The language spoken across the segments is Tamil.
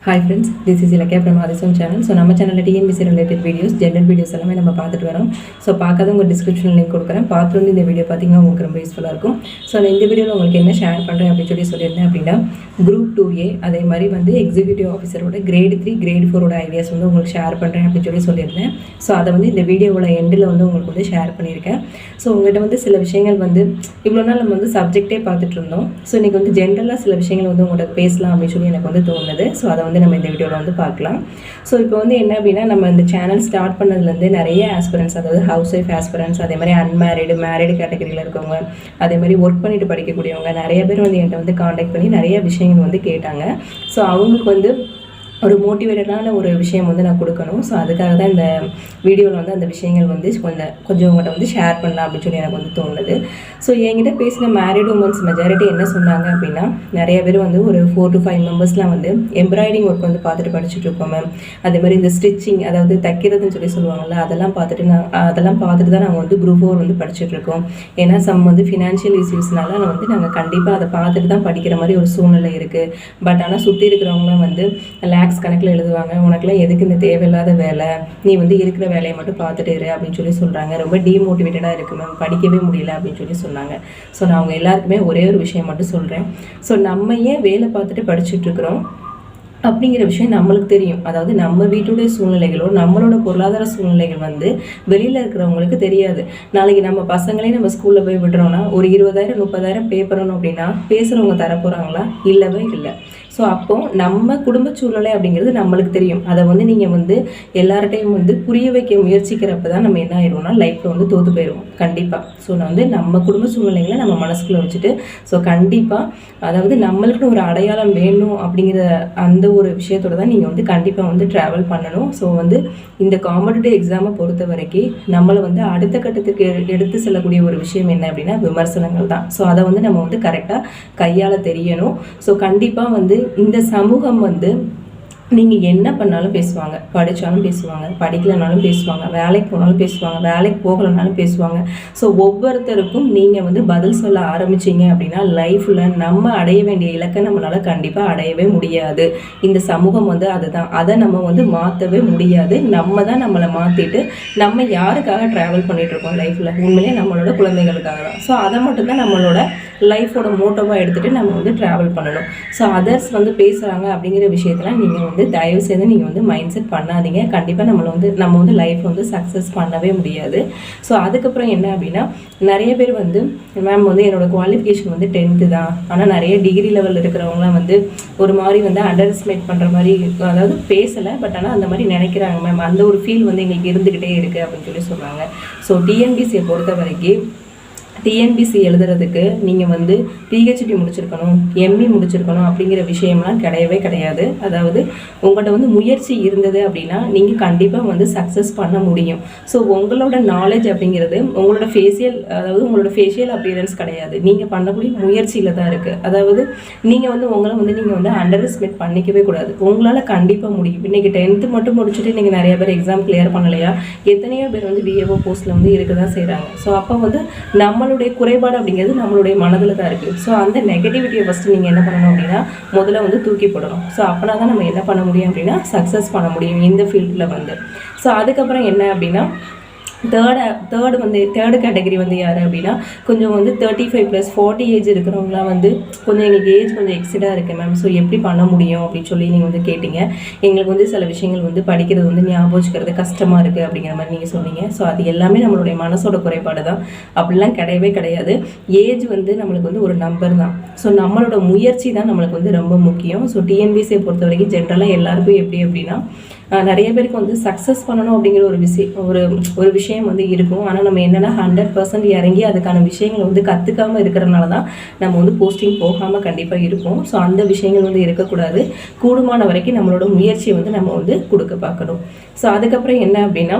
Hi friends, this is Ilakya from Adisam channel. So நம்ம சேனல்ல TNPSC related videos, general videos எல்லாமே நம்ம பார்த்துட்டு வரோம். ஸோ பார்க்காதவங்க டிஸ்கிரிப்ஷன் லிங்க் கொடுக்குறேன். பார்த்துட்டு வந்து இந்த வீடியோ பார்த்தீங்கன்னா உங்களுக்கு ரொம்ப யூஸ்ஃபுல்லாக இருக்கும். ஸோ நான் இந்த வீடியோவில் உங்களுக்கு என்ன ஷேர் பண்ணுறேன் அப்படின்னு சொல்லியிருந்தேன் அப்படின்னா குரூப் 2A அதே மாதிரி வந்து எக்ஸிக்யூட்டிவ் ஆஃபீஸரோட கிரேட் 3 கிரேட் 4ஓட ஐடியாஸ் வந்து உங்களுக்கு ஷேர் பண்ணுறேன் அப்படின்னு சொல்லியிருந்தேன். ஸோ அதை வந்து இந்த வீடியோவோட எண்டில் வந்து உங்களுக்கு வந்து ஷேர் பண்ணியிருக்கேன். ஸோ உங்கள்கிட்ட வந்து சில விஷயங்கள் வந்து இவ்வளோ நாள் நம்ம வந்து சப்ஜெக்டே பார்த்துட்டு இருந்தோம். ஸோ இன்றைக்கி வந்து ஜென்ரலாக சில விஷயங்கள் வந்து உங்கள்கிட்ட பேசலாம் அப்படின்னு சொல்லி எனக்கு வந்து தோணுது. ஸோ அதை வந்து நம்ம இந்த வீடியோவில் வந்து பார்க்கலாம். ஸோ இப்போ வந்து என்ன அப்படின்னா நம்ம இந்த சேனல் ஸ்டார்ட் பண்ணதுலேருந்து நிறைய ஆஸ்பிரன்ஸ், அதாவது ஹவுஸ் ஒய்ஃப் ஆஸ்பிரன்ஸ், அதே மாதிரி அன்மேரிடு மேரிடு கேட்டகரியில் இருக்கவங்க, அதே மாதிரி ஒர்க் பண்ணிட்டு படிக்கக்கூடியவங்க நிறைய பேர் வந்து என்கிட்ட வந்து காண்டாக்ட் பண்ணி நிறைய விஷயங்கள் வந்து கேட்டாங்க. ஸோ அவங்களுக்கு வந்து ஒரு மோட்டிவேட்டடான ஒரு விஷயம் வந்து நான் கொடுக்கணும். ஸோ அதுக்காக தான் இந்த வீடியோவில் வந்து அந்த விஷயங்கள் வந்து கொஞ்சம் உங்கள்கிட்ட வந்து ஷேர் பண்ணலாம் அப்படின்னு சொல்லி எனக்கு வந்து தோணுது. ஸோ என்கிட்ட பேசின மேரிட் உமன்ஸ் மெஜாரிட்டி என்ன சொன்னாங்க அப்படின்னா நிறைய பேர் வந்து ஒரு 4 to 5 மெம்பர்ஸ்லாம் வந்து எம்ப்ராய்டிங் ஒர்க் வந்து பார்த்துட்டு படிச்சுட்டு இருக்கோம் மேம். அதே மாதிரி இந்த ஸ்டிச்சிங், அதாவது தைக்கிறதுன்னு சொல்லுவாங்கள்ல, அதெல்லாம் பார்த்துட்டு தான் நாங்கள் வந்து குரூப் 4 வந்து படிச்சுட்டு இருக்கோம். ஏன்னா வந்து ஃபினான்ஷியல் இஷ்யூஸ்னால நாங்கள் கண்டிப்பாக அதை பார்த்துட்டு தான் படிக்கிற மாதிரி ஒரு சூழ்நிலை இருக்குது. பட் ஆனால் சுற்றி இருக்கிறவங்களாம் வந்து கணக்கில் எழுதுவாங்க, உனக்குலாம் எதுக்கு இந்த தேவையில்லாத வேலை, நீ வந்து இருக்கிற வேலையை மட்டும் பார்த்துட்டு இரு அப்படின்னு சொல்கிறாங்க. ரொம்ப டீமோட்டிவேட்டடாக இருக்குது மேம், படிக்கவே முடியல அப்படின்னு சொன்னாங்க. ஸோ நான் அவங்க எல்லாருக்குமே ஒரே ஒரு விஷயம் மட்டும் சொல்கிறேன். ஸோ நம்ம ஏன் வேலை பார்த்துட்டு படிச்சுட்ருக்குறோம் அப்படிங்கிற விஷயம் நம்மளுக்கு தெரியும். அதாவது நம்ம வீட்டுடைய சூழ்நிலைகளோ நம்மளோட பொருளாதார சூழ்நிலைகள் வந்து வெளியில் இருக்கிறவங்களுக்கு தெரியாது. நாளைக்கு நம்ம பசங்களே நம்ம ஸ்கூலில் போய் விடுறோன்னா ஒரு 20,000 30,000 பே பண்ணணும் அப்படின்னா பேசுகிறவங்க தரப்போகிறாங்களா? இல்லவே இல்லை. ஸோ அப்போது நம்ம குடும்ப சூழ்நிலை அப்படிங்கிறது நம்மளுக்கு தெரியும். அதை வந்து நீங்கள் வந்து எல்லார்ட்டையும் வந்து புரிய வைக்க முயற்சிக்கிறப்ப தான் நம்ம என்ன ஆயிடுவோம்னா லைஃப்பில் வந்து தோற்று போயிடுவோம் கண்டிப்பாக. ஸோ நான் வந்து நம்ம குடும்ப சூழ்நிலைகளை நம்ம மனசுக்குள்ளே வச்சுட்டு ஸோ கண்டிப்பாக அதாவது நம்மளுக்குன்னு ஒரு அடையாளம் வேணும் அப்படிங்கிற அந்த ஒரு விஷயத்தோட தான் நீங்கள் வந்து கண்டிப்பாக வந்து ட்ராவல் பண்ணணும். ஸோ வந்து இந்த காம்படிட்டிவ் எக்ஸாமை பொறுத்த வரைக்கும் நம்மளை வந்து அடுத்த கட்டத்துக்கு எடுத்து செல்லக்கூடிய ஒரு விஷயம் என்ன அப்படின்னா விமர்சனங்கள் தான். ஸோ அதை வந்து நம்ம வந்து கரெக்டாக கையாள தெரியணும். ஸோ கண்டிப்பாக வந்து இந்த சமூகம் வந்து நீங்கள் என்ன பண்ணாலும் பேசுவாங்க, படித்தாலும் பேசுவாங்க, படிக்கலைனாலும் பேசுவாங்க, வேலைக்கு போனாலும் பேசுவாங்க, வேலைக்கு போகலைனாலும் பேசுவாங்க. ஸோ ஒவ்வொருத்தருக்கும் நீங்கள் வந்து பதில் சொல்ல ஆரம்பிச்சிங்க அப்படின்னா லைஃப்பில் நம்ம அடைய வேண்டிய இலக்கை நம்மளால் கண்டிப்பாக அடையவே முடியாது. இந்த சமூகம் வந்து அதுதான், அதை நம்ம வந்து மாற்றவே முடியாது. நம்ம தான் நம்மளை மாற்றிட்டு நம்ம யாருக்காக ட்ராவல் பண்ணிகிட்ருக்கோம் லைஃப்பில்? உண்மையிலே நம்மளோட குழந்தைகளுக்காக தான். ஸோ அதை மட்டும்தான் நம்மளோட லைஃபோட மோட்டோவாக எடுத்துகிட்டு நம்ம வந்து ட்ராவல் பண்ணணும். ஸோ அதர்ஸ் வந்து பேசுகிறாங்க அப்படிங்கிற விஷயத்தில் நீங்கள் வந்து தயவு செய்து நீங்கள் வந்து மைண்ட் செட் பண்ணாதீங்க. கண்டிப்பாக நம்ம வந்து லைஃப் வந்து சக்ஸஸ் பண்ணவே முடியாது. ஸோ அதுக்கப்புறம் என்ன அப்படின்னா நிறைய பேர் வந்து மேம் வந்து என்னோடய குவாலிஃபிகேஷன் வந்து 10th தான், ஆனால் நிறைய டிகிரி லெவலில் இருக்கிறவங்களாம் வந்து ஒரு மாதிரி வந்து அண்டர் எஸ்டிமேட் பண்ணுற மாதிரி, அதாவது பேசலை பட் ஆனால் அந்த மாதிரி நினைக்கிறாங்க மேம், அந்த ஒரு ஃபீல் வந்து எங்களுக்கு இருந்துக்கிட்டே இருக்குது அப்படின்னு சொல்கிறாங்க. ஸோ டிஎன்பிசியை பொறுத்த வரைக்கும் டிஎன்பிசி எழுதுறதுக்கு நீங்கள் வந்து பிஹெச்டி முடிச்சிருக்கணும், எம்இ முடிச்சிருக்கணும் அப்படிங்கிற விஷயம்லாம் கிடையவே கிடையாது. அதாவது உங்கள்கிட்ட வந்து முயற்சி இருந்தது அப்படின்னா நீங்கள் கண்டிப்பாக வந்து சக்ஸஸ் பண்ண முடியும். ஸோ உங்களோட நாலேஜ் அப்படிங்கிறது உங்களோட உங்களோட ஃபேஷியல் அப்பியரன்ஸ் கிடையாது, நீங்கள் பண்ணக்கூடிய முயற்சியில் தான் இருக்குது. அதாவது நீங்கள் வந்து உங்களை வந்து நீங்கள் வந்து அண்டர் எஸ்டிமேட் பண்ணிக்கவே கூடாது. உங்களால் கண்டிப்பாக முடியும். இன்றைக்கி 10th மட்டும் முடிச்சுட்டு நீங்கள் நிறைய பேர் எக்ஸாம் கிளியர் பண்ணலையா? எத்தனையோ பேர் வந்து விஏஓ போஸ்ட்டில் வந்து இருக்க தான் செய்கிறாங்க. ஸோ அப்போ வந்து நம்மளுடைய குறைபாடு அப்படிங்கிறது நம்மளுடைய மனதில் தான் இருக்குது. ஸோ அந்த நெகட்டிவிட்டியை ஃபஸ்ட்டு நீங்கள் என்ன பண்ணணும் அப்படின்னா முதல்ல வந்து தூக்கி போடணும். ஸோ அப்படின்னா தான் நம்ம என்ன பண்ண முடியும் அப்படின்னா சக்ஸஸ் பண்ண முடியும் இந்த ஃபீல்டில் வந்து. ஸோ அதுக்கப்புறம் என்ன அப்படின்னா தேர்டு கேட்டகரி வந்து யார் அப்படின்னா கொஞ்சம் வந்து 35+ 40 ஏஜ் இருக்கிறவங்களாம் வந்து கொஞ்சம் எங்களுக்கு ஏஜ் கொஞ்சம் எக்ஸிடாக இருக்குது மேம், ஸோ எப்படி பண்ண முடியும் அப்படின்னு சொல்லி நீங்கள் வந்து கேட்டிங்க. எங்களுக்கு வந்து சில விஷயங்கள் வந்து படிக்கிறது வந்து ஞாபகம் வச்சுக்கிறது கஷ்டமாக இருக்குது அப்படிங்கிற மாதிரி நீங்கள் சொன்னீங்க. ஸோ அது எல்லாமே நம்மளுடைய மனசோட குறைபாடு தான், அப்படிலாம் கிடையவே கிடையாது. ஏஜ் வந்து நம்மளுக்கு வந்து ஒரு நம்பர் தான். ஸோ நம்மளோட முயற்சி தான் நம்மளுக்கு வந்து ரொம்ப முக்கியம். ஸோ டிஎன்பிசியை பொறுத்த வரைக்கும் ஜென்ரலாக எல்லாருக்கும் எப்படி அப்படின்னா நிறைய பேருக்கு வந்து சக்ஸஸ் பண்ணணும் அப்படிங்கிற ஒரு விஷயம் வந்து இருக்கும். ஆனால் நம்ம என்னென்னா 100% இறங்கி அதுக்கான விஷயங்களை வந்து கற்றுக்காமல் இருக்கிறனால தான் நம்ம வந்து போஸ்டிங் போகாமல் கண்டிப்பாக இருக்கும். ஸோ அந்த விஷயங்கள் வந்து இருக்கக்கூடாது. கூடுமான வரைக்கும் நம்மளோட முயற்சியை வந்து நம்ம வந்து கொடுக்க பார்க்கணும். ஸோ அதுக்கப்புறம் என்ன அப்படின்னா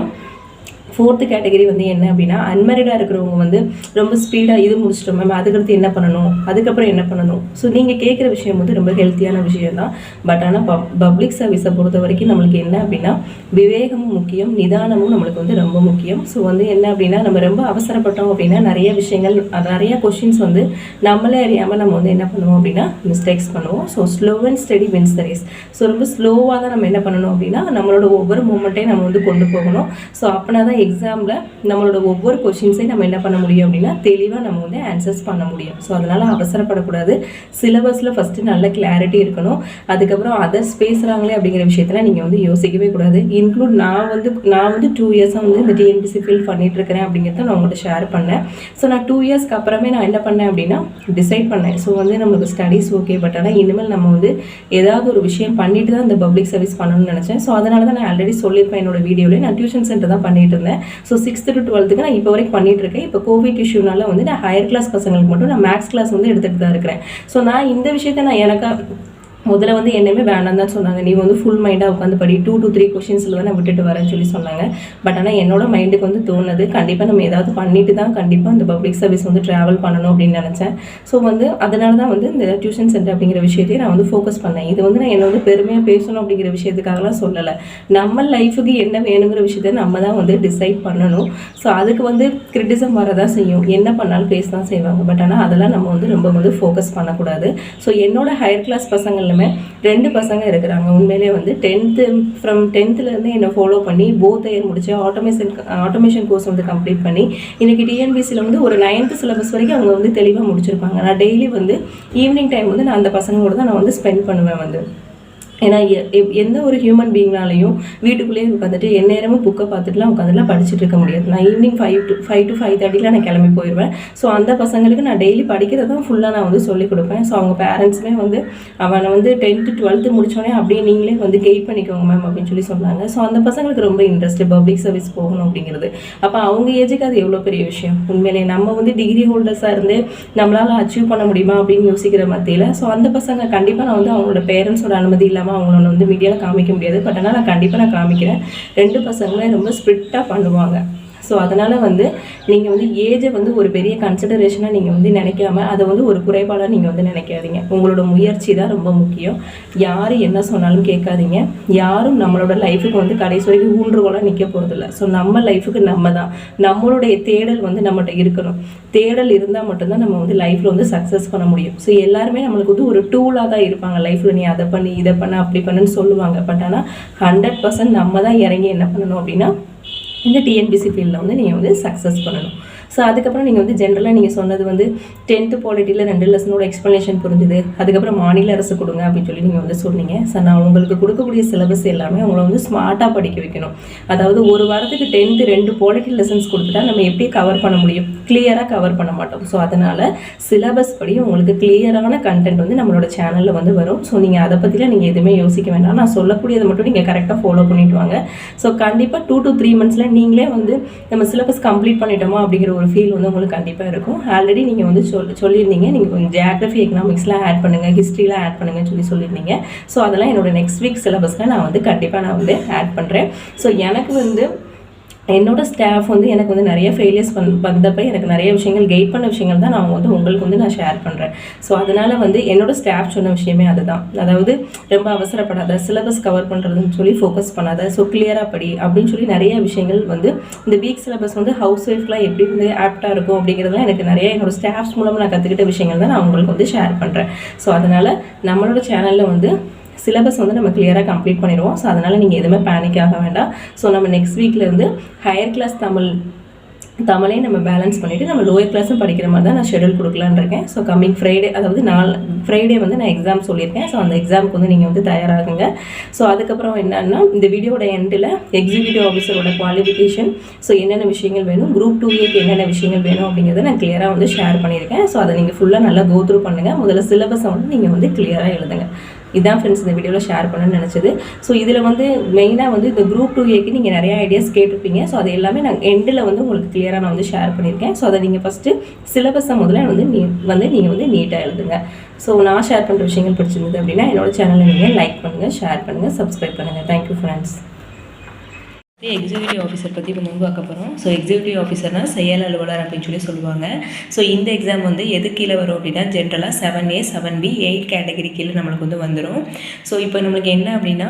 4th கேட்டகரி வந்து என்ன அப்படின்னா, அன்மேரிடாக இருக்கிறவங்க வந்து ரொம்ப ஸ்பீடாக இது முடிச்சிட்டோம் மேம், அதுக்கடுத்து என்ன பண்ணணும், அதுக்கப்புறம் என்ன பண்ணணும். ஸோ நீங்கள் கேட்குற விஷயம் வந்து ரொம்ப ஹெல்த்தியான விஷயம் தான். பட் ஆனால் பப்ளிக் சர்வீஸை பொறுத்த வரைக்கும் நம்மளுக்கு என்ன அப்படின்னா, விவேகமும் முக்கியம், நிதானமும் நம்மளுக்கு வந்து ரொம்ப முக்கியம். ஸோ வந்து என்ன அப்படின்னா, நம்ம ரொம்ப அவசரப்பட்டோம் அப்படின்னா நிறைய விஷயங்கள், நிறைய கொஷின்ஸ் வந்து நம்மளே அறியாமல் நம்ம வந்து என்ன பண்ணுவோம் அப்படின்னா மிஸ்டேக்ஸ் பண்ணுவோம். So slow and steady wins the race. So ரொம்ப ஸ்லோவாக தான் நம்ம என்ன பண்ணணும் அப்படின்னா, நம்மளோட ஒவ்வொரு மூமெண்ட்டையும் நம்ம வந்து கொண்டு போகணும். ஸோ அப்படின்னா தான் எக்ஸாமில் நம்மளோட ஒவ்வொரு கொஷின்ஸையும் நம்ம என்ன பண்ண முடியும் அப்படின்னா தெளிவாக நம்ம வந்து ஆன்சர்ஸ் பண்ண முடியும். ஸோ அதனால் அவசரப்படக்கூடாது. சிலபஸில் ஃபஸ்ட்டு நல்ல கிளாரிட்டி இருக்கணும். அதுக்கப்புறம் அதர்ஸ் பேசுகிறாங்களே அப்படிங்கிற விஷயத்தில் நீங்கள் வந்து யோசிக்கவே கூடாது. இன்க்ளூட் நான் வந்து 2 இயர்ஸாக வந்து இந்த டிஎன்பிசி ஃபீல் பண்ணிகிட்ருக்கிறேன் அப்படிங்கிறத நான் உங்கள்கிட்ட ஷேர் பண்ணேன். ஸோ நான் 2 இயர்ஸ்க்கு அப்புறமே நான் என்ன பண்ணேன் அப்படின்னா டிசைட் பண்ணேன். ஸோ வந்து நம்மளுக்கு ஸ்டடீஸ் ஓகே, பட் ஆனால் இனிமேல் நம்ம வந்து ஏதாவது ஒரு விஷயம் பண்ணிட்டு தான் இந்த பப்ளிக் சர்வீஸ் பண்ணணும்னு நினச்சேன். ஸோ அதனால தான் நான் ஆல்ரெடி சொல்லியிருப்பேன் என்னோட வீடியோவில், நான் டியூஷன் சென்டர் தான் பண்ணிட்டு இருந்தேன். ஸோ 6th to 12th நான் இப்போ வரைக்கும் பண்ணிட்டு இருக்கேன். இப்போ கோவிட் இஷ்யூனால வந்து நான் ஹையர் கிளாஸ் பசங்களுக்கு மட்டும் நான் மேக்ஸ் கிளாஸ் வந்து எடுத்துகிட்டு தான் இருக்கிறேன். ஸோ நான் இந்த விஷயத்தை நான் எனக்கு முதல்ல வந்து என்னமே வேண்டாம் தான் சொன்னாங்க. நீ வந்து ஃபுல் மைண்டாக உட்காந்து படி, 2 to 3 கொஷின்ஸில் தான் நான் விட்டுட்டு வரேன்னு சொல்லி சொன்னாங்க. பட் ஆனால் என்னோட மைண்டுக்கு வந்து தோணுது, கண்டிப்பாக நம்ம ஏதாவது பண்ணிட்டு தான் கண்டிப்பாக இந்த பப்ளிக் சர்வீஸ் வந்து ட்ராவல் பண்ணணும் அப்படின்னு நினச்சேன். ஸோ வந்து அதனால தான் வந்து இந்த டியூஷன் சென்டர் அப்படிங்கிற விஷயத்தையும் நான் வந்து ஃபோக்கஸ் பண்ணேன். இது வந்து நான் என்னோட பெருமையாக பேசணும் அப்படிங்கிற விஷயத்துக்காகலாம் சொல்லலை. நம்ம லைஃபுக்கு என்ன வேணுங்கிற விஷயத்தை நம்ம தான் வந்து டிசைட் பண்ணணும். ஸோ அதுக்கு வந்து கிரிட்டிசம் வரதான் செய்யும், என்ன பண்ணாலும் பேச தான் செய்வாங்க. பட் ஆனால் அதெல்லாம் நம்ம வந்து ரொம்ப வந்து ஃபோக்கஸ் பண்ணக்கூடாது. ஸோ என்னோட ஹையர் கிளாஸ் பசங்கள் 2 பசங்க இருக்கிறாங்க. உண்மையிலே வந்து 10th என்னை ஃபாலோ பண்ணி போத் இயர் முடிச்சு ஆட்டோமேஷன் கோர்ஸ் வந்து கம்ப்ளீட் பண்ணி இன்னைக்கு டிஎன்பிசியில் வந்து ஒரு 9th சிலபஸ் வரைக்கும் அவங்க வந்து தெளிவாக முடிச்சிருப்பாங்க. நான் டெய்லி வந்து ஈவினிங் டைம் வந்து நான் அந்த பசங்களோட தான் நான் வந்து ஸ்பெண்ட் பண்ணுவேன் வந்து. ஏன்னா எந்த ஒரு ஹியூமன் பீயிங்னாலையும் வீட்டுக்குள்ளேயே உட்காந்துட்டு எந்நேரமும் புக்கை பார்த்துட்டுலாம் உட்காந்துலாம் படிச்சுட்டு இருக்க முடியாது. நான் ஈவினிங் 5 to 5:30 நான் கிளம்பி போயிடுவேன். ஸோ அந்த பசங்களுக்கு நான் டெய்லி படிக்கிறதான் ஃபுல்லாக நான் வந்து சொல்லிக் கொடுப்பேன். ஸோ அவங்க பேரண்ட்ஸுமே வந்து அவனை வந்து 10th 12th முடித்தோடனே அப்படியே நீங்களே வந்து கெயிட் பண்ணிக்கோங்க மேம் அப்படின்னு சொல்லி சொன்னாங்க. ஸோ அந்த பசங்களுக்கு ரொம்ப இன்ட்ரெஸ்ட் பப்ளிக் சர்வீஸ் போகணும் அப்படிங்கிறது. அப்போ அவங்க ஏஜுக்கு அது எவ்வளோ பெரிய விஷயம். உண்மையிலே நம்ம வந்து டிகிரி ஹோல்டர்ஸாக இருந்து நம்மளால் அச்சீவ் பண்ண முடியுமா அப்படின்னு யோசிக்கிற மத்தியில் ஸோ அந்த பசங்க கண்டிப்பாக நான் வந்து அவங்களோட பேரண்ட்ஸோட அனுமதி இல்லாமல் அவங்கள வந்து மீடியாவில் காமிக்க முடியாது. பட் ஆனால் நான் கண்டிப்பாக நான் காமிக்கிறேன். 2 பசங்களுமே ரொம்ப ஸ்ட்ரிக்டாக பண்ணுவாங்க. ஸோ அதனால் வந்து நீங்கள் வந்து ஏஜை வந்து ஒரு பெரிய கன்சிடரேஷனாக நீங்கள் வந்து நினைக்காம அதை வந்து ஒரு குறைபாடாக நீங்கள் வந்து நினைக்காதீங்க. உங்களோட முயற்சி தான் ரொம்ப முக்கியம். யார் என்ன சொன்னாலும் கேட்காதீங்க. யாரும் நம்மளோட லைஃபுக்கு வந்து கடைசி வரைக்கும் ஊன்றுகோலாக நிற்க போகிறதில்ல. ஸோ நம்ம லைஃபுக்கு நம்ம தான், நம்மளுடைய தேடல் வந்து நம்மகிட்ட இருக்கணும். தேடல் இருந்தால் மட்டும்தான் நம்ம வந்து லைஃப்பில் வந்து சக்ஸஸ் பண்ண முடியும். ஸோ எல்லாருமே நம்மளுக்கு வந்து ஒரு டூலாக தான் இருப்பாங்க லைஃப்பில். நீ அதை பண்ணி இதை பண்ண அப்படி பண்ணுன்னு சொல்லுவாங்க. பட் ஆனால் 100% நம்ம தான் இறங்கி என்ன பண்ணணும் அப்படின்னா இந்த டிஎன்பிசி ஃபீல்டில் வந்து நீங்கள் வந்து சக்ஸஸ் பண்ணணும். ஸோ அதுக்கப்புறம் நீங்கள் வந்து ஜென்ரலாக நீங்கள் சொன்னது வந்து 10th பாலிட்டியில் 2 லெசனோட எக்ஸ்ப்ளனேஷன் புரிஞ்சுது, அதுக்கப்புறம் மாநில அரசு கொடுங்க அப்படின்னு சொல்லி நீங்கள் வந்து சொன்னீங்க. சார் நான் உங்களுக்கு கொடுக்கக்கூடிய சிலபஸ் எல்லாமே உங்களை வந்து ஸ்மார்ட்டாக படிக்க வைக்கணும். அதாவது ஒரு வாரத்துக்கு 10th 2 பாலிட்டி லெசன்ஸ் கொடுத்துட்டா நம்ம எப்படி கவர் பண்ண முடியும், கிளியராக கவர் பண்ண மாட்டோம். ஸோ அதனால் சிலபஸ் படி உங்களுக்கு கிளியரான கண்டென்ட் வந்து நம்மளோட சேனலில் வந்து வரும். ஸோ நீங்கள் அதை பற்றிலாம் நீங்கள் எதுவுமே யோசிக்க வேண்டாம். நான் சொல்லக்கூடியதை மட்டும் நீங்கள் கரெக்டாக ஃபாலோ பண்ணிட்டு வாங்க. ஸோ கண்டிப்பாக 2 to 3 monthஸில் நீங்களே வந்து நம்ம சிலபஸ் கம்ப்ளீட் பண்ணிட்டோமா அப்படிங்கிற ஒரு ஃபீல் வந்து உங்களுக்கு கண்டிப்பாக இருக்கும். ஆல்ரெடி நீங்கள் வந்து சொல்லியிருந்தீங்க நீங்கள் கொஞ்சம் ஜியாகிரஃபி எக்கனாமிக்ஸ்லாம் ஆட் பண்ணுங்கள், ஹிஸ்ட்ரிலாம் ஆட் பண்ணுங்கன்னு சொல்லியிருந்தீங்க. ஸோ அதெல்லாம் என்னோட நெக்ஸ்ட் வீக் சிலபஸில் நான் வந்து கண்டிப்பாக ஆட் பண்ணுறேன். ஸோ எனக்கு வந்து என்னோட ஸ்டாஃப் வந்து எனக்கு வந்து நிறைய ஃபெயிலியர்ஸ் வந்தப்போ எனக்கு நிறைய விஷயங்கள் கைட் பண்ண விஷயங்கள் தான் நான் வந்து உங்களுக்கு வந்து நான் ஷேர் பண்ணுறேன். ஸோ அதனால் வந்து என்னோட ஸ்டாஃப் சொன்ன விஷயமே அதுதான். அதாவது ரொம்ப அவசரப்படாத, சிலபஸ் கவர் பண்ணுறதுன்னு சொல்லி ஃபோக்கஸ் பண்ணாத, ஸோ கிளியராக படி அப்படின்னு சொல்லி நிறைய விஷயங்கள் வந்து இந்த வீக் சிலபஸ் வந்து ஹவுஸ் ஒய்ஃப்லாம் எப்படி வந்து ஆப்டாக இருக்கும் அப்படிங்கிறதுலாம் எனக்கு நிறைய என்னோட ஸ்டாஃப்ஸ் மூலமாக நான் கற்றுக்கிட்ட விஷயங்கள் தான் நான் உங்களுக்கு வந்து ஷேர் பண்ணுறேன். ஸோ அதனால் நம்மளோட சேனலில் வந்து சிலபஸ் வந்து நம்ம கிளியராக கம்ப்ளீட் பண்ணிடுவோம். ஸோ அதனால் நீங்கள் எதுவுமே பேனிக் ஆக வேண்டாம். ஸோ நம்ம நெக்ஸ்ட் வீக்லேருந்து ஹையர் கிளாஸ் தமிழே நம்ம பேலன்ஸ் பண்ணிவிட்டு நம்ம லோயர் கிளாஸும் படிக்கிற மாதிரி தான் நான் ஷெடியூல் கொடுக்கலான்னு இருக்கேன். ஸோ கம்மிங் ஃப்ரைடே, அதாவது ஃப்ரைடே வந்து நான் எக்ஸாம் சொல்லியிருக்கேன். ஸோ அந்த எக்ஸாமுக்கு வந்து நீங்கள் வந்து தயாராகுங்க. ஸோ அதுக்கப்புறம் என்னன்னா இந்த வீடியோட எண்டில் எக்ஸிக்யூட்டிவ் ஆஃபீஸரோட குவாலிஃபிகேஷன், ஸோ என்னென்ன விஷயங்கள் வேணும், குரூப் 2A என்னென்ன விஷயங்கள் வேணும் அப்படிங்கிறத நான் கிளியராக வந்து ஷேர் பண்ணியிருக்கேன். ஸோ அதை நீங்கள் ஃபுல்லாக நல்லா கோ த்ரூ பண்ணுங்கள். முதல்ல சிலபஸை வந்து நீங்கள் வந்து கிளியராக எழுதுங்க. இதான் ஃப்ரெண்ட்ஸ் இந்த வீடியோவில் ஷேர் பண்ணணும்னு நினச்சது. ஸோ இதில் வந்து மெயினாக வந்து இந்த குரூப் 2A நீங்கள் நிறைய ஐடியாஸ் கேட்டிருப்பீங்க. ஸோ அது எல்லாமே நான் எண்டில் வந்து உங்களுக்கு கிளியராக நான் வந்து ஷேர் பண்ணியிருக்கேன். ஸோ அதை நீங்கள் ஃபஸ்ட்டு சிலபஸை முதல்ல வந்து நீங்கள் வந்து நீட்டாக எழுதுங்க. ஸோ நான் ஷேர் பண்ணுற விஷயங்கள் பிடிச்சிருந்தது அப்படின்னா என்னோட சேனலை நீங்கள் லைக் பண்ணுங்கள், ஷேர் பண்ணுங்கள், சப்ஸ்கிரைப் பண்ணுங்கள். Thank you friends. எக்ஸிக்யூட்டிவ் ஆஃபீஸர் பற்றி இப்போ வந்து பார்க்க போகிறோம். ஸோ எக்ஸிக்யூட்டிவ் ஆஃபீஸர்னால் செயல் அலுவலர் அப்படின்னு சொல்லுவாங்க. ஸோ இந்த எக்ஸாம் வந்து எது கீழே வரும் அப்படின்னா ஜென்ரலாக 7A 7B 8 கேட்டகரி கீழே நம்மளுக்கு வந்து வந்துடும். ஸோ இப்போ நம்மளுக்கு என்ன அப்படின்னா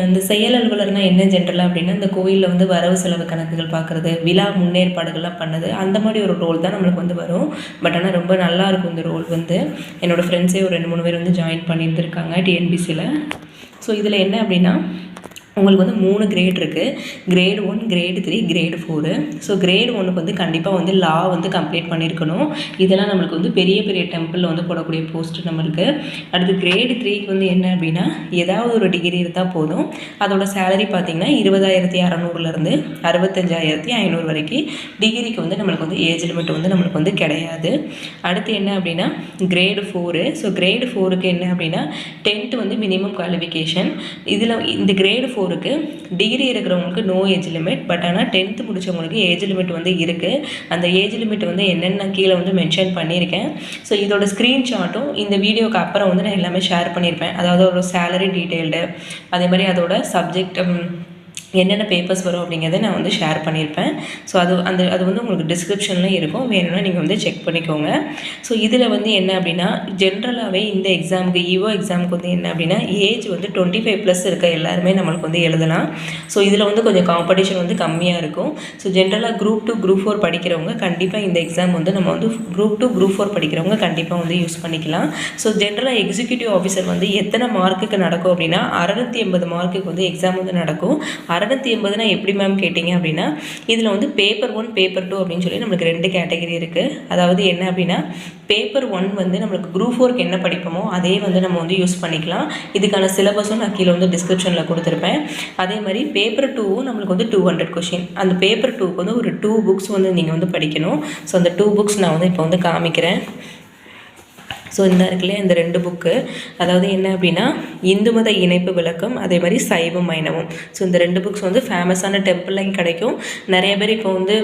இந்த செயல் அலுவலர்னால் என்ன ஜென்ரலாக அப்படின்னா இந்த கோயிலில் வந்து வரவு செலவு கணக்குகள் பார்க்குறது, விழா முன்னேற்பாடுகள்லாம் பண்ணது, அந்த மாதிரி ஒரு ரோல் தான் நம்மளுக்கு வந்து வரும். பட் ஆனால் ரொம்ப நல்லாயிருக்கும் இந்த ரோல் வந்து. என்னோடய ஃப்ரெண்ட்ஸே ஒரு 2-3 பேர் வந்து ஜாயின் பண்ணியிருந்துருக்காங்க டிஎன்பிசியில். ஸோ இதில் என்ன அப்படின்னா உங்களுக்கு வந்து 3 கிரேட் இருக்குது. Grade 1, grade 3, grade 4. So grade 1க்கு வந்து கண்டிப்பாக வந்து லா வந்து கம்ப்ளீட் பண்ணியிருக்கணும். இதெல்லாம் நம்மளுக்கு வந்து பெரிய பெரிய டெம்பிளில் வந்து போடக்கூடிய போஸ்ட் நம்மளுக்கு. அடுத்து கிரேட் 3க்கு வந்து என்ன அப்படின்னா ஏதாவது ஒரு டிகிரி இருந்தால் போதும். அதோட சேலரி பார்த்திங்கன்னா 20,600லேருந்து 65,500 வரைக்கும். டிகிரிக்கு வந்து நம்மளுக்கு வந்து ஏஜ் லிமிட் வந்து நம்மளுக்கு வந்து கிடையாது. அடுத்து என்ன அப்படின்னா கிரேடு 4. ஸோ கிரேடு 4க்கு என்ன அப்படின்னா 10th வந்து மினிமம் குவாலிஃபிகேஷன். இதில் இந்த கிரேடு 4க்கு டிகிரி இருக்கிறவங்களுக்கு நோ ஏஜ் லிமிட். பட் ஆனால் 10th முடித்தவங்களுக்கு ஏஜ் லிமிட் வந்து இருக்குது. அந்த ஏஜ் லிமிட் வந்து என்னென்ன கீழே வந்து மென்ஷன் பண்ணியிருக்கேன். ஸோ இதோட ஸ்க்ரீன்ஷாட்டும் இந்த வீடியோக்கு அப்புறம் வந்து நான் எல்லாமே ஷேர் பண்ணியிருப்பேன். அதாவது ஒரு சேலரி டீட்டெயில்டு, அதே மாதிரி அதோட சப்ஜெக்ட் என்னென்ன பேப்பர்ஸ் வரும் அப்படிங்கிறத நான் வந்து ஷேர் பண்ணியிருப்பேன். ஸோ அது வந்து உங்களுக்கு டிஸ்கிரிப்ஷனில் இருக்கும், வேணும்னா நீங்கள் வந்து செக் பண்ணிக்கோங்க. ஸோ இதில் வந்து என்ன அப்படின்னா ஜென்ரலாகவே இந்த எக்ஸாமுக்கு ஈவோ எக்ஸாமுக்கு வந்து என்ன அப்படின்னா ஏஜ் வந்து 25+ இருக்க எல்லாருமே நம்மளுக்கு வந்து எழுதலாம். ஸோ இதில் வந்து கொஞ்சம் காம்படிஷன் வந்து கம்மியாக இருக்கும். ஸோ ஜென்ரலாக குரூப் 2 குரூப் 4 படிக்கிறவங்க கண்டிப்பாக இந்த எக்ஸாம் வந்து நம்ம வந்து குரூப் 2 குரூப் 4 படிக்கிறவங்க கண்டிப்பாக வந்து யூஸ் பண்ணிக்கலாம். ஸோ ஜென்ரலாக எக்ஸிக்யூட்டிவ் ஆஃபீஸர் வந்து எத்தனை மார்க்குக்கு நடக்கும் அப்படின்னா 680 மார்க்குக்கு வந்து எக்ஸாம் வந்து நடக்கும். 680 எப்படி மேம் கேட்டிங்க அப்படின்னா இதில் வந்து பேப்பர் 1 பேப்பர் 2 அப்படின்னு சொல்லி நம்மளுக்கு 2 கேட்டகரி இருக்குது. அதாவது என்ன அப்படின்னா பேப்பர் 1 வந்து நம்மளுக்கு குரூப் 4க்கு என்ன படிப்போமோ அதே வந்து நம்ம வந்து யூஸ் பண்ணிக்கலாம். இதுக்கான சிலபஸும் நான் கீழே வந்து டிஸ்கிரிப்ஷனில் கொடுத்துருப்பேன். அதே மாதிரி பேப்பர் 2வும் நம்மளுக்கு வந்து 200 கொஷின். அந்த பேப்பர் 2க்கு வந்து ஒரு 2 புக்ஸ் வந்து நீங்கள் வந்து படிக்கணும். ஸோ அந்த 2 புக்ஸ் நான் வந்து இப்போ வந்து காமிக்கிறேன். ஸோ இந்த இருக்குல்லையே இந்த 2 புக்கு, அதாவது என்ன அப்படின்னா இந்து மத இணைப்பு விளக்கம், அதே மாதிரி சைவம் வைணவம். ஸோ இந்த 2 புக்ஸ் வந்து ஃபேமஸான டெம்பிள்லையும் கிடைக்கும். நிறைய பேர் இப்போ வந்து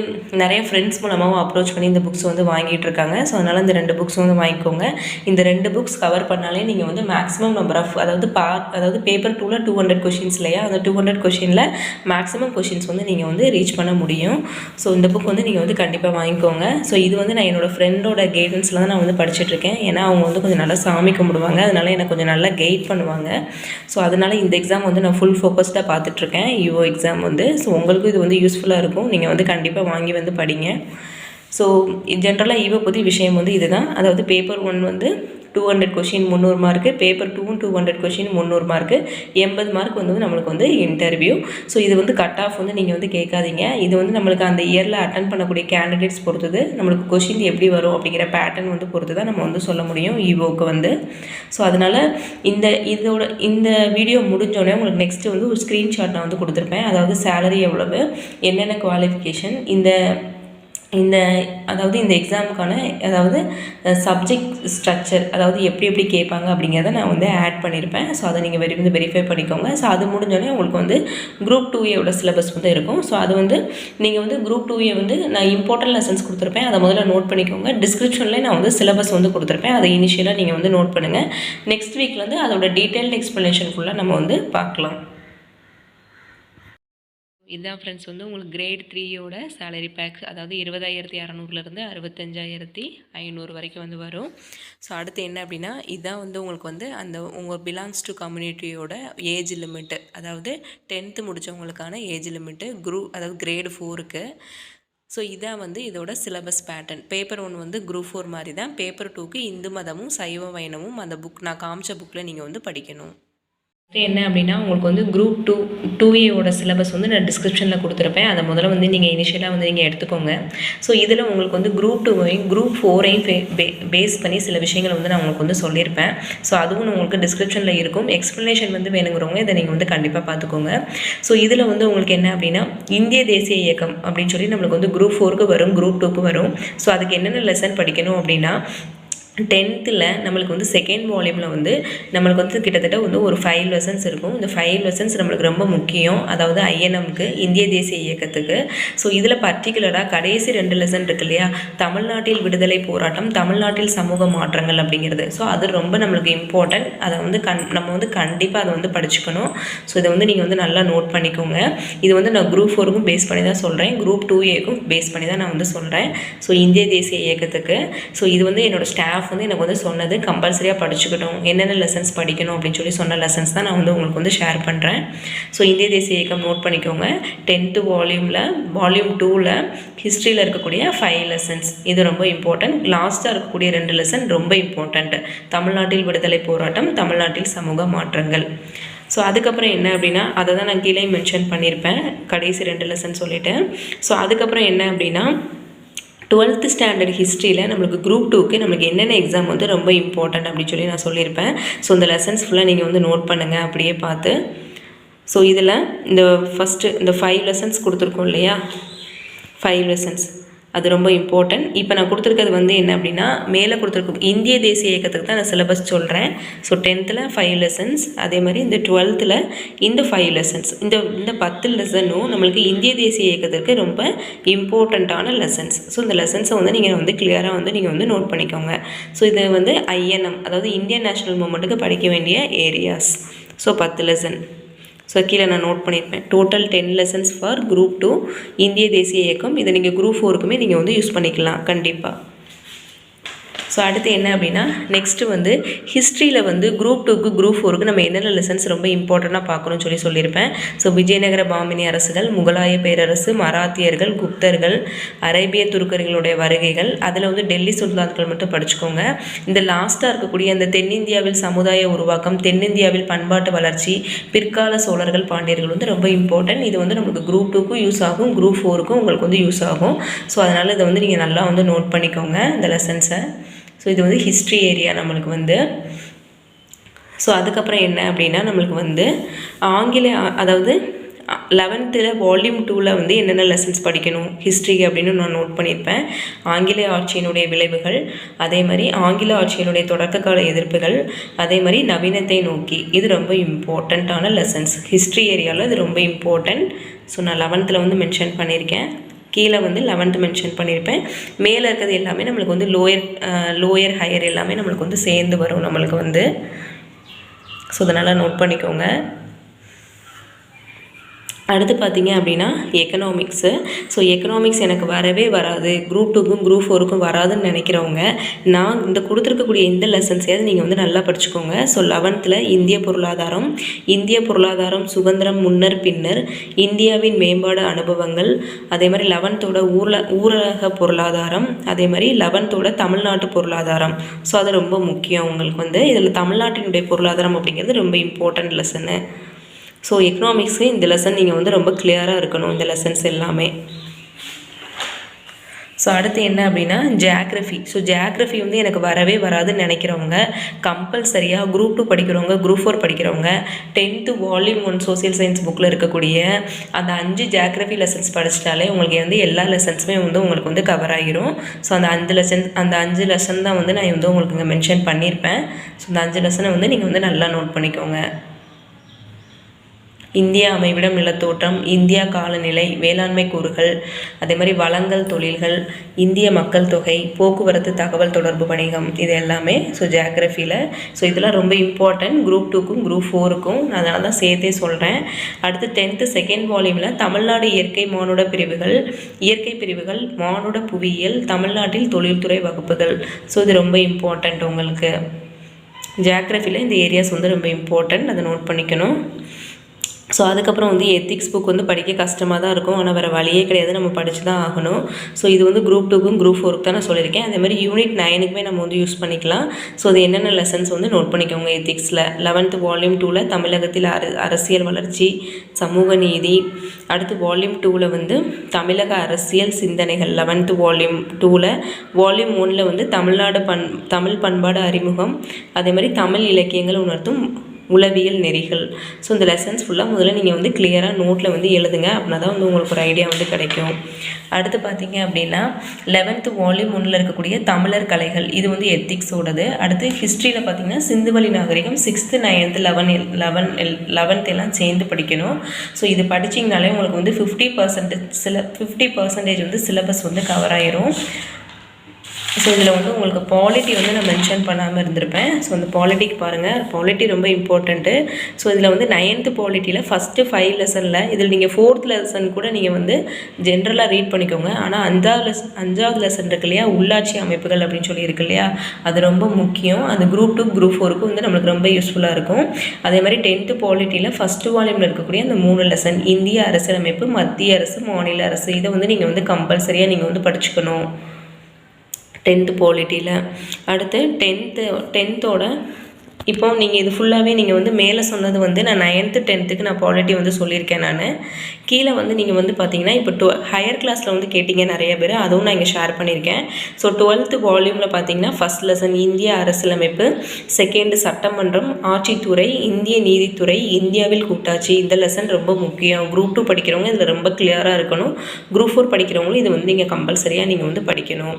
நிறைய ஃப்ரெண்ட்ஸ் மூலமாகவும் அப்ரோச் பண்ணி இந்த புக்ஸ் வந்து வாங்கிட்டு இருக்காங்க. ஸோ அதனால் இந்த 2 புக்ஸ் வந்து வாங்கிக்கோங்க. இந்த 2 புக்ஸ் கவர் பண்ணாலே நீங்கள் வந்து மேக்ஸிமம் நம்பர் ஆஃப் அதாவது பேப்பர் 2ல் 200 கொஷின்ஸ் இல்லையா, அந்த 200 கொஷினில் மேக்ஸிமம் கொஷின்ஸ் வந்து நீங்கள் வந்து ரீச் பண்ண முடியும். ஸோ இந்த புக் வந்து நீங்கள் வந்து கண்டிப்பாக வாங்கிக்கோங்க. ஸோ இது வந்து நான் என்னோடய ஃப்ரெண்டோட கைடன்ஸில் தான் நான் வந்து படிச்சுட்ருக்கேன். ஏன்னா அவங்க வந்து கொஞ்சம் நல்லா சாமி கும்பிடுவாங்க, அதனால் எனக்கு கொஞ்சம் நல்லா கைட் பண்ணுவாங்க. ஸோ அதனால் இந்த எக்ஸாம் வந்து நான் ஃபுல் ஃபோக்கஸ்டாக பார்த்துட்ருக்கேன், ஈஓ எக்ஸாம் வந்து. ஸோ உங்களுக்கும் இது வந்து யூஸ்ஃபுல்லாக இருக்கும், நீங்கள் வந்து கண்டிப்பாக வாங்கி வந்து படிங்க. ஸோ ஜென்ரலாக ஈஓ பற்றி விஷயம் வந்து இதுதான். அதாவது பேப்பர் 1 வந்து 200 கொஷின் 300 மார்க்கு, பேப்பர் 2வும் 200 கொஷின் 300 மார்க்கு, 80 மார்க் வந்து நம்மளுக்கு வந்து இன்டர்வியூ. ஸோ இது வந்து கட் ஆஃப் வந்து நீங்கள் வந்து கேட்காதீங்க. இது வந்து நம்மளுக்கு அந்த இயரில் அட்டன் பண்ணக்கூடிய கேண்டிடேட்ஸ் பொறுத்தது, நம்மளுக்கு கொஷின் எப்படி வரும் அப்படிங்கிற பேட்டர்ன் வந்து பொறுத்து தான் நம்ம வந்து சொல்ல முடியும் ஈவோக்கு வந்து. ஸோ அதனால் இந்த வீடியோ முடிஞ்சோடனே உங்களுக்கு நெக்ஸ்ட்டு வந்து ஒரு ஸ்க்ரீன்ஷாட் நான் வந்து கொடுத்துருப்பேன். அதாவது சேலரி எவ்வளவு, என்னென்ன குவாலிஃபிகேஷன், அதாவது இந்த எக்ஸாமுக்கான அதாவது சப்ஜெக்ட் ஸ்ட்ரக்சர், அதாவது எப்படி கேட்பாங்க அப்படிங்கிறத நான் வந்து ஆட் பண்ணியிருப்பேன். ஸோ அதை நீங்கள் வந்து வெரிஃபை பண்ணிக்கோங்க. ஸோ அது முடிஞ்சோடனே உங்களுக்கு வந்து குரூப் 2A சிலபஸ் வந்து இருக்கும். ஸோ அது வந்து நீங்கள் வந்து குரூப் 2A வந்து நான் இம்பார்ட்டன்ட் லெசன்ஸ் கொடுத்துருப்பேன், அதை முதல்ல நோட் பண்ணிக்கோங்க. டிஸ்கிரிப்ஷனில் நான் வந்து சிலபஸ் வந்து கொடுத்துருப்பேன், அதை இனிஷியலாக நீங்கள் வந்து நோட் பண்ணுங்கள். நெக்ஸ்ட் வீக்கில் வந்து அதோட டீட்டெயில்டு எக்ஸ்ப்ளனேஷன் ஃபுல்லாக நம்ம வந்து பார்க்கலாம். இதுதான் ஃப்ரெண்ட்ஸ் வந்து உங்களுக்கு கிரேட் 3யோட சேலரி பேக்ஸ், அதாவது 20,600லேருந்து 65,500 வரைக்கும் வந்து வரும். ஸோ அடுத்து என்ன அப்படின்னா இதுதான் வந்து உங்களுக்கு வந்து அந்த உங்கள் பிலாங்ஸ் டு கம்யூனிட்டியோட ஏஜ் லிமிட்டு, அதாவது 10th முடித்தவங்களுக்கான ஏஜ் லிமிட்டு அதாவது கிரேடு 4க்கு. ஸோ இதான் வந்து இதோட சிலபஸ் பேட்டர்ன். பேப்பர் 1 வந்து குரூப் 4 மாதிரி தான். பேப்பர் 2க்கு இந்து மதமும் சைவ வைணமும் அந்த புக் நான் காமிச்ச புக்கில் நீங்கள் வந்து படிக்கணும். என்ன அப்படின்னா உங்களுக்கு வந்து குரூப் 2A சிலபஸ் வந்து நான் டிஸ்கிரிப்ஷனில் கொடுத்துருப்பேன். அதை முதல்ல வந்து நீங்கள் இனிஷியலாக வந்து நீங்கள் எடுத்துக்கோங்க. ஸோ இதில் உங்களுக்கு வந்து குரூப் 2ஐயும் குரூப் 4ஐயும் பேஸ் பண்ணி சில விஷயங்கள் வந்து நான் உங்களுக்கு வந்து சொல்லியிருப்பேன். ஸோ அதுவும் உங்களுக்கு டிஸ்கிரிப்ஷனில் இருக்கும். எக்ஸ்ப்ளனேஷன் வந்து வேணுங்கிறவங்க இதை நீங்கள் வந்து கண்டிப்பாக பார்த்துக்கோங்க. ஸோ இதில் வந்து உங்களுக்கு என்ன அப்படின்னா இந்திய தேசிய இயக்கம் அப்படின்னு சொல்லி நம்மளுக்கு வந்து குரூப் 4க்கு வரும், குரூப் 2க்கு வரும். ஸோ அதுக்கு என்னென்ன லெசன் படிக்கணும் அப்படின்னா 10th நம்மளுக்கு வந்து செகண்ட் வால்யூமில் வந்து நம்மளுக்கு வந்து கிட்டத்தட்ட வந்து ஒரு 5 லெசன்ஸ் இருக்கும். இந்த 5 லெசன்ஸ் நம்மளுக்கு ரொம்ப முக்கியம். அதாவது ஐஎன்எம்க்கு, இந்திய தேசிய இயக்கத்துக்கு. ஸோ இதில் பர்டிகுலராக கடைசி 2 லெசன் இருக்கு இல்லையா, தமிழ்நாட்டில் விடுதலை போராட்டம், தமிழ்நாட்டில் சமூக மாற்றங்கள் அப்படிங்கிறது. ஸோ அது ரொம்ப நம்மளுக்கு இம்பார்ட்டன்ட். அதை வந்து நம்ம வந்து கண்டிப்பாக அதை வந்து படிச்சுக்கணும். ஸோ இதை வந்து நீங்கள் வந்து நல்லா நோட் பண்ணிக்கோங்க. இது வந்து நான் குரூப் 4க்கும் பேஸ் பண்ணி தான் சொல்கிறேன், குரூப் 2A பேஸ் பண்ணி தான் நான் வந்து சொல்கிறேன். ஸோ இந்திய தேசிய இயக்கத்துக்கு. ஸோ இது வந்து என்னோடய ஸ்டாஃப் வந்து எனக்கு வந்து சொன்னது, கம்பல்சரியாக படிச்சுக்கணும், என்னென்ன லெசன்ஸ் படிக்கணும் அப்படின்னு சொல்லி சொன்ன லெசன்ஸ் தான் நான் வந்து உங்களுக்கு வந்து ஷேர் பண்ணுறேன். ஸோ இந்திய தேசிய இயக்கம் நோட் பண்ணிக்கோங்க. 10th வால்யூமில் வால்யூம் 2ல் ஹிஸ்ட்ரியில் இருக்கக்கூடிய 5 லெசன்ஸ் இது ரொம்ப இம்பார்ட்டன்ட். லாஸ்ட்டாக இருக்கக்கூடிய 2 லெசன் ரொம்ப இம்பார்ட்டண்ட். தமிழ்நாட்டில் விடுதலை போராட்டம், தமிழ்நாட்டில் சமூக மாற்றங்கள். ஸோ அதுக்கப்புறம் என்ன அப்படின்னா, அதை தான் நான் கீழே மென்ஷன் பண்ணியிருப்பேன், கடைசி 2 லெசன் சொல்லிவிட்டேன். ஸோ அதுக்கப்புறம் என்ன அப்படின்னா, 12th ஸ்டாண்டர்ட் ஹிஸ்ட்ரியில் நம்மளுக்கு குரூப் 2க்கு நம்மளுக்கு என்னென்ன எக்ஸாம் வந்து ரொம்ப இம்பார்ட்டன்ட் அப்படின்னு சொல்லி நான் சொல்லியிருப்பேன். ஸோ இந்த லெசன்ஸ் ஃபுல்லாக நீங்கள் வந்து நோட் பண்ணுங்கள் அப்படியே பார்த்து. ஸோ இதில் இந்த ஃபஸ்ட்டு இந்த 5 லெசன்ஸ் கொடுத்துருக்கோம் இல்லையா, 5 லெசன்ஸ் அது ரொம்ப இம்பார்ட்டன்ட். இப்போ நான் கொடுத்துருக்கிறது வந்து என்ன அப்படின்னா, மேலே கொடுத்துருக்க இந்திய தேசிய இயக்கத்துக்கு தான் நான் சிலபஸ் சொல்கிறேன். ஸோ 10th 5 லெசன்ஸ், அதே மாதிரி இந்த 12th இந்த 5 லெசன்ஸ், இந்த 10 லெசனும் நம்மளுக்கு இந்திய தேசிய இயக்கத்துக்கு ரொம்ப இம்பார்ட்டண்ட்டான லெசன்ஸ். ஸோ இந்த லெசன்ஸை வந்து நீங்கள் வந்து கிளியராக வந்து நீங்கள் வந்து நோட் பண்ணிக்கோங்க. ஸோ இது வந்து ஐஎன்எம், அதாவது இந்தியன் நேஷனல் மூமெண்ட்டுக்கு படிக்க வேண்டிய ஏரியாஸ். So 10 lesson. ஸோ கீழே நான் நோட் பண்ணியிருப்பேன். டோட்டல் 10 லெசன்ஸ் ஃபார் குரூப் 2 இந்திய தேசிய இயக்கம். இதை நீங்கள் குரூப் 4க்குமே நீங்கள் வந்து யூஸ் பண்ணிக்கலாம் கண்டிப்பாக. ஸோ அடுத்து என்ன அப்படின்னா, நெக்ஸ்ட்டு வந்து ஹிஸ்ட்ரியில் வந்து குரூப் 2க்கு குரூப் 4க்கு நம்ம என்னென்ன லெசன்ஸ் ரொம்ப இம்பார்ட்டண்ட்டாக பார்க்கணும்னு சொல்லியிருப்பேன். ஸோ விஜயநகர பாமினி அரசுகள், முகலாய பேரரசு, மராத்தியர்கள், குப்தர்கள், அரேபிய துருக்கர்களுடைய வருகைகள், அதில் வந்து டெல்லி சுல்தான்கள் மட்டும் படிச்சுக்கோங்க. இந்த லாஸ்ட்டாக இருக்கக்கூடிய அந்த தென்னிந்தியாவில் சமுதாய உருவாக்கம், தென்னிந்தியாவில் பண்பாட்டு வளர்ச்சி, பிற்கால சோழர்கள், பாண்டியர்கள் வந்து ரொம்ப இம்பார்ட்டன்ட். இது வந்து நமக்கு குரூப் 2க்கும் யூஸ் ஆகும், குரூப் 4க்கும் உங்களுக்கு வந்து யூஸ் ஆகும். ஸோ அதனால் இதை வந்து நீங்கள் நல்லா வந்து நோட் பண்ணிக்கோங்க இந்த லெசன்ஸை. ஸோ இது வந்து ஹிஸ்ட்ரி ஏரியா நம்மளுக்கு வந்து. ஸோ அதுக்கப்புறம் என்ன அப்படின்னா, நம்மளுக்கு வந்து அதாவது 11th வால்யூம் 2ல் வந்து என்னென்ன லெசன்ஸ் படிக்கணும் ஹிஸ்ட்ரி அப்படின்னு நான் நோட் பண்ணியிருப்பேன். ஆங்கிலேய ஆட்சியினுடைய விளைவுகள், அதே மாதிரி ஆங்கில ஆட்சியினுடைய தொடக்க கால எதிர்ப்புகள், அதே மாதிரி நவீனத்தை நோக்கி, இது ரொம்ப இம்பார்ட்டண்ட்டான லெசன்ஸ் ஹிஸ்ட்ரி ஏரியாவில். இது ரொம்ப இம்பார்ட்டண்ட். ஸோ நான் 11th வந்து மென்ஷன் பண்ணியிருக்கேன், கீழே வந்து 11th மென்ஷன் பண்ணியிருப்பேன். மேலே இருக்கிறது எல்லாமே நம்மளுக்கு வந்து லோயர் ஹையர் எல்லாமே நம்மளுக்கு வந்து சேர்ந்து வரும் நம்மளுக்கு வந்து. ஸோ அதனால் நோட் பண்ணிக்கோங்க. அடுத்து பார்த்தீங்க அப்படின்னா எக்கனாமிக்ஸு. ஸோ எக்கனாமிக்ஸ் எனக்கு வரவே வராது, குரூப் 2க்கும் குரூப் 4க்கும் வராதுன்னு நினைக்கிறவங்க, நான் இந்த கொடுத்துருக்கக்கூடிய இந்த லெசன்ஸையாவது நீங்கள் வந்து நல்லா படிச்சுக்கோங்க. ஸோ 11th இந்திய பொருளாதாரம் சுதந்திரம் முன்னர் பின்னர், இந்தியாவின் மேம்பாடு அனுபவங்கள், அதே மாதிரி 11th ஊரக பொருளாதாரம், அதே மாதிரி 11th தமிழ்நாட்டு பொருளாதாரம். ஸோ அது ரொம்ப முக்கியம் உங்களுக்கு வந்து. இதில் தமிழ்நாட்டினுடைய பொருளாதாரம் அப்படிங்கிறது ரொம்ப இம்பார்ட்டன்ட் லெசனு. ஸோ எக்கனாமிக்ஸு இந்த லெசன் நீங்கள் வந்து ரொம்ப கிளியராக இருக்கணும், இந்த லெசன்ஸ் எல்லாமே. ஸோ அடுத்து என்ன அப்படின்னா ஜியாகிரஃபி. ஸோ ஜியாகிரஃபி வந்து எனக்கு வரவே வராதுன்னு நினைக்கிறவங்க, கம்பல்சரியாக குரூப் 2 படிக்கிறவங்க, குரூப் 4 படிக்கிறவங்க 10th வால்யூம் 1 சோசியல் சயின்ஸ் புக்கில் இருக்கக்கூடிய அந்த 5 ஜியாகிரஃபி லெசன்ஸ் படிச்சிட்டாலே உங்களுக்கு வந்து எல்லா லெசன்ஸுமே வந்து உங்களுக்கு வந்து கவர் ஆகிரும். ஸோ அந்த 5 லெசன் தான் வந்து நான் வந்து உங்களுக்கு இங்கே மென்ஷன் பண்ணியிருப்பேன். ஸோ அந்த 5 லெசனை வந்து நீங்கள் வந்து நல்லா நோட் பண்ணிக்கோங்க. இந்தியா அமைவிடம் நிலத்தோற்றம், இந்தியா காலநிலை, வேளாண்மை கூறுகள், அதே மாதிரி வளங்கள், தொழில்கள், இந்திய மக்கள் தொகை, போக்குவரத்து, தகவல் தொடர்பு வணிகம், இது எல்லாமே ஸோ ஜியாகிரஃபியில். ஸோ இதெல்லாம் ரொம்ப இம்பார்ட்டன்ட் குரூப் 2க்கும் குரூப் 4க்கும், நான் அதனால தான் சேர்த்தே சொல்கிறேன். அடுத்து 10th செகண்ட் வால்யூமில் தமிழ்நாடு இயற்கை பிரிவுகள், மானுட புவியியல், தமிழ்நாட்டில் தொழில்துறை வகுப்புகள். ஸோ இது ரொம்ப இம்பார்ட்டண்ட் உங்களுக்கு. ஜியாகிரஃபியில் இந்த ஏரியாஸ் வந்து ரொம்ப இம்பார்ட்டன்ட், அதை நோட் பண்ணிக்கணும். ஸோ அதுக்கப்புறம் வந்து எத்திக்ஸ் புக் வந்து படிக்க கஷ்டமாக தான் இருக்கும், ஆனால் வேறு வழியே கிடையாது, நம்ம படித்து தான் ஆகணும். ஸோ இது வந்து குரூப் 2க்கும் குரூப் 4க்கு தான் நான் சொல்லியிருக்கேன். அதே மாதிரி யூனிட் 9க்குமே நம்ம வந்து யூஸ் பண்ணிக்கலாம். ஸோ அது என்னென்ன லெசன்ஸ் வந்து நோட் பண்ணிக்கோங்க எத்திக்ஸில். 11th வால்யூம் 2ல் தமிழகத்தில் அரசியல் வளர்ச்சி, சமூக நீதி. அடுத்து வால்யூம் 2ல் வந்து தமிழக அரசியல் சிந்தனைகள். 11th வால்யூம் 2ல் வால்யூம் 1ல் வந்து தமிழ் பண்பாடு அறிமுகம், அதே மாதிரி தமிழ் இலக்கியங்கள் உணர்த்தும் உளவியல் நெறிகள். ஸோ இந்த லெசன்ஸ் ஃபுல்லாக முதல்ல நீங்கள் வந்து கிளியராக நோட்டில் வந்து எழுதுங்க. அப்படின்னா தான் வந்து உங்களுக்கு ஒரு ஐடியா வந்து கிடைக்கும். அடுத்து பார்த்தீங்க அப்படின்னா 11th வால்யூம் 1ல் இருக்கக்கூடிய தமிழர் கலைகள், இது வந்து எத்திக்ஸோடது. அடுத்து ஹிஸ்ட்ரியில் பார்த்தீங்கன்னா சிந்துவெளி நாகரிகம் 6th 9th 11th எல்லாம் சேர்ந்து படிக்கணும். ஸோ இது படிச்சிங்கனாலே உங்களுக்கு வந்து 50% வந்து சிலபஸ் வந்து கவர் ஆயிரும். ஸோ இதில் வந்து உங்களுக்கு பாலிட்டி வந்து நான் மென்ஷன் பண்ணாமல் இருந்திருப்பேன். ஸோ அந்த பாலிட்டிக்கு பாருங்கள், பாலிட்டி ரொம்ப இம்பார்ட்டண்ட்டு. ஸோ இதில் வந்து 9th பாலிட்டியில் ஃபஸ்ட்டு 5 லெசனில் இதில் நீங்கள் 4th லெசன் கூட நீங்கள் வந்து ஜென்ரலாக ரீட் பண்ணிக்கோங்க. ஆனால் 5வது லெசன் இருக்கு இல்லையா, உள்ளாட்சி அமைப்புகள் அப்படின்னு சொல்லி இருக்கு இல்லையா, அது ரொம்ப முக்கியம். அது குரூப் 2 குரூப் 4க்கு வந்து நம்மளுக்கு ரொம்ப யூஸ்ஃபுல்லாக இருக்கும். அதே மாதிரி 10th பாலிட்டியில் ஃபஸ்ட்டு வால்யூமில் இருக்கக்கூடிய அந்த 3 லெசன், இந்திய அரசியலமைப்பு, மத்திய அரசு, மாநில அரசு, இதை வந்து நீங்கள் வந்து கம்பல்சரியாக நீங்கள் வந்து படிச்சுக்கணும் 10th பாலிட்டியில். அடுத்து 10th இப்போ நீங்கள் இது ஃபுல்லாகவே நீங்கள் வந்து மேலே சொன்னது வந்து நான் 9th 10th நான் பாலிட்டி வந்து சொல்லியிருக்கேன். நான் கீழே வந்து நீங்கள் வந்து பார்த்தீங்கன்னா இப்போ ஹையர் கிளாஸில் வந்து கேட்டிங்க நிறைய பேர், அதுவும் நான் இங்கே ஷேர் பண்ணியிருக்கேன். ஸோ 12th வால்யூமில் பார்த்தீங்கன்னா ஃபஸ்ட் லெசன் இந்திய அரசியலமைப்பு, செகண்ட் சட்டமன்றம், ஆட்சித்துறை, இந்திய நீதித்துறை, இந்தியாவில் கூட்டாட்சி, இந்த லெசன் ரொம்ப முக்கியம். குரூப் 2 படிக்கிறவங்க இதில் ரொம்ப கிளியராக இருக்கணும். குரூப் 4 படிக்கிறவங்களும் இது வந்து நீங்கள் கம்பல்சரியாக நீங்கள் வந்து படிக்கணும்.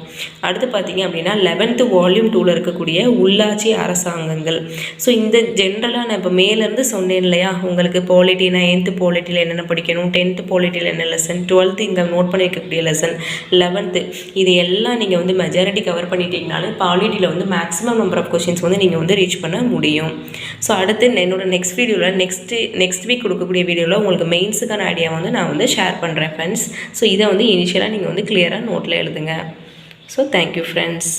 அடுத்து பார்த்தீங்க அப்படின்னா 11th வால்யூம் 2ல் இருக்கக்கூடிய உள்ளாட்சி அரசாங்கங்கள். ஸோ இந்த ஜென்ரலாக நான் இப்போ மேலேருந்து சொன்னேன் இல்லையா, உங்களுக்கு பாலிட்டி 9th பாலிட்டியில் என்னென்ன படிக்கணும், 10th பாலிட்டியில் என்ன லெசன், 12th இங்கே நோட் பண்ணி வைக்கக்கூடிய லெசன், 11th இது எல்லாம் நீங்கள் வந்து மெஜாரிட்டி கவர் பண்ணிட்டீங்கனாலே பாலிட்டியில் வந்து மேக்ஸிமம் நம்பர் ஆஃப் கொஷின்ஸ் வந்து நீங்கள் வந்து ரீச் பண்ண முடியும். ஸோ அடுத்து என்னோட நெக்ஸ்ட் வீடியோவில் நெக்ஸ்ட் வீக் கொடுக்கக்கூடிய வீடியோவில் உங்களுக்கு மெயின்ஸுக்கான ஐடியா வந்து நான் வந்து ஷேர் பண்ணுறேன் ஃப்ரெண்ட்ஸ். ஸோ இதை வந்து இனிஷியலாக நீங்கள் வந்து கிளியராக நோட்டில் எழுதுங்க. So thank you friends.